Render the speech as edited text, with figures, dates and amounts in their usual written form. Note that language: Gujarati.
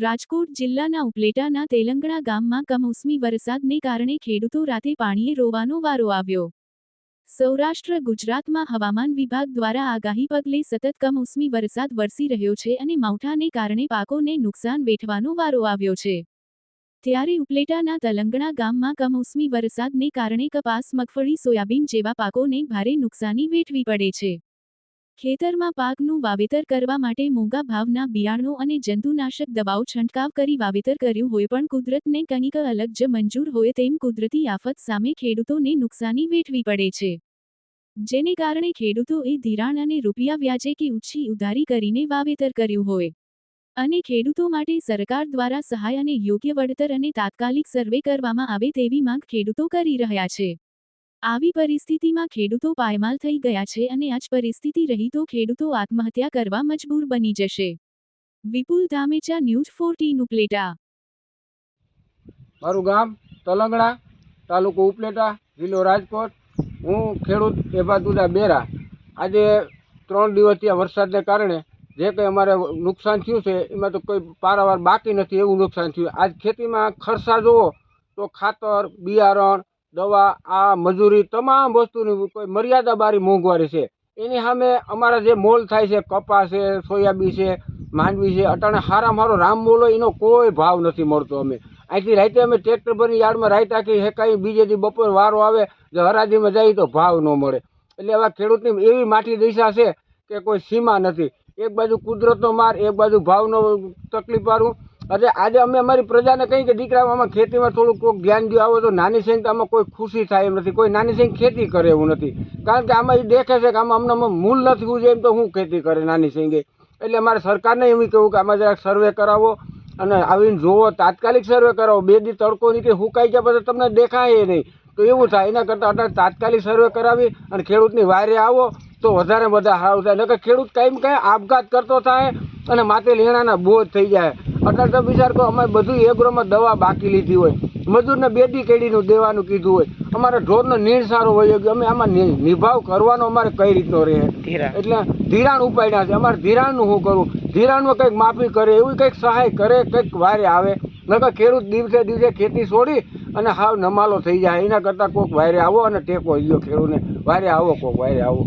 રાજકોટ જિલ્લાના ઉપલેટાના તેલંગણા ગામમાં કમોસમી વરસાદને કારણે ખેડૂતો રાતે પાણીએ રોવાનો વારો આવ્યો। સૌરાષ્ટ્ર ગુજરાતમાં હવામાન વિભાગ દ્વારા આગાહી પગલે સતત કમોસમી વરસાદ વરસી રહ્યો છે અને માવઠાને કારણે પાકોને નુકસાન વેઠવાનો વારો આવ્યો છે। ત્યારે ઉપલેટાના તેલંગણા ગામમાં કમોસમી વરસાદને કારણે કપાસ, મગફળી, સોયાબીન જેવા પાકોને ભારે નુકસાની વેઠવી પડે છે। ખેતરમાં પાકનું વાવેતર કરવા માટે મોંઘા ભાવના બિયારણો અને જંતુનાશક દવાઓ છંટકાવ કરી વાવેતર કર્યું હોય પણ કુદરતને કંઈક અલગ જ મંજૂર હોય તેમ કુદરતી આફત સામે ખેડૂતોને નુકસાની વેઠવી પડે છે, જેને કારણે ખેડૂતોએ ધિરાણ અને રૂપિયા વ્યાજે કે ઊંચી ઉધારી કરીને વાવેતર કર્યું હોય અને ખેડૂતો માટે સરકાર દ્વારા સહાય અને યોગ્ય વળતર અને તાત્કાલિક સર્વે કરવામાં આવે તેવી માંગ ખેડૂતો કરી રહ્યા છે। આવી પરિસ્થિતિમાં ખેડૂતો પાયમાલ થઈ ગયા છે અને આ જ પરિસ્થિતિ રહી તો ખેડૂતો આત્મહત્યા કરવા મજબૂર બની જશે। વિપુલ ધામેચા, ન્યૂઝ 14 ઉપલેટા। મારું ગામ તલંગણા, તાલુકો ઉપલેટા, જિલ્લો રાજકોટ। હું ખેડૂત એભાદુદા બેરા। આજે 3 દિવસથી વરસાદને કારણે જે કંઈ અમારે નુકસાન થયું છે એમાં તો કોઈ પારાવાર બાકી નથી એવું નુકસાન થયું। આજ ખેતીમાં ખર્ચા જુઓ તો ખાતર, બિયારણ, દવા, આ મજૂરી, તમામ વસ્તુની કોઈ મર્યાદા બારી મોંઘવારી છે। એની સામે અમારા જે મોલ થાય છે, કપાસ છે, સોયાબીન છે, માંડવી છે, અટાણે હારામાં હારો રામ મોલ હોય એનો કોઈ ભાવ નથી મળતો। અમે અહીંથી રાતે અમે ટ્રેક્ટર ભરી યાર્ડમાં રાત આખી હેકાઈ, બીજે દી બપોર વારો આવે જો હરાજીમાં જાય તો ભાવ ન મળે। એટલે આવા ખેડૂતની એવી માઠી દિશા છે કે કોઈ સીમા નથી। એક બાજુ કુદરતનો માર, એક બાજુ ભાવનો તકલીફવાળું। એટલે આજે અમે અમારી પ્રજાને કહીએ કે દીકરા આમાં ખેતીમાં થોડુંક કોઈક ધ્યાન દો, આવો તો નાની સંખ્યા આમાં કોઈ ખુશી થાય એમ નથી, કોઈ નાની સંખ્યા ખેતી કરે એવું નથી। કારણ કે આમાં એ દેખે છે કે આમાં અમને મૂલ નથી ઉજે એમ તો હું ખેતી કરે નાની સંખ્યા। એટલે અમારે સરકારને એવું કહ્યું કે આમાં જરાક સર્વે કરાવો અને આવીને જોવો, તાત્કાલિક સર્વે કરાવો। 2 દી તડકો નીકળે સુકાઈ ગયા પછી તમને દેખાય નહીં તો એવું થાય। એના કરતાં અત્યારે તાત્કાલિક સર્વે કરાવી અને ખેડૂતની વાયરે આવો તો વધારે બધા સારું થાય। નકર ખેડૂત કાંઈ આપઘાત કરતો થાય અને માથે લેણાના બોજ થઈ જાય। અત્યારે તો વિચાર કરો, અમારે બધું એગ્રોમાં દવા બાકી લીધી હોય, મજૂરને 2 દી કેડીનું દેવાનું કીધું હોય, અમારે ઢોરનો નીણ સારો હોય ગયો, અમે આમાં નિભાવ કરવાનો અમારે કઈ રીતનો રહે। એટલે ધિરાણ ઉપાડ્યા છે, અમારે ધિરાણનું શું કરવું? ધિરાણમાં કંઈક માફી કરે, એવી કંઈક સહાય કરે, કંઈક વારે આવે। નકર ખેડૂત દિવસે દિવસે ખેતી છોડી અને હાવ નમાલો થઈ જાય। એના કરતાં કોઈક વાયરે આવો અને ટેકો લ્યો ખેડૂતને, વારે આવો, કોઈક વાયરે આવો।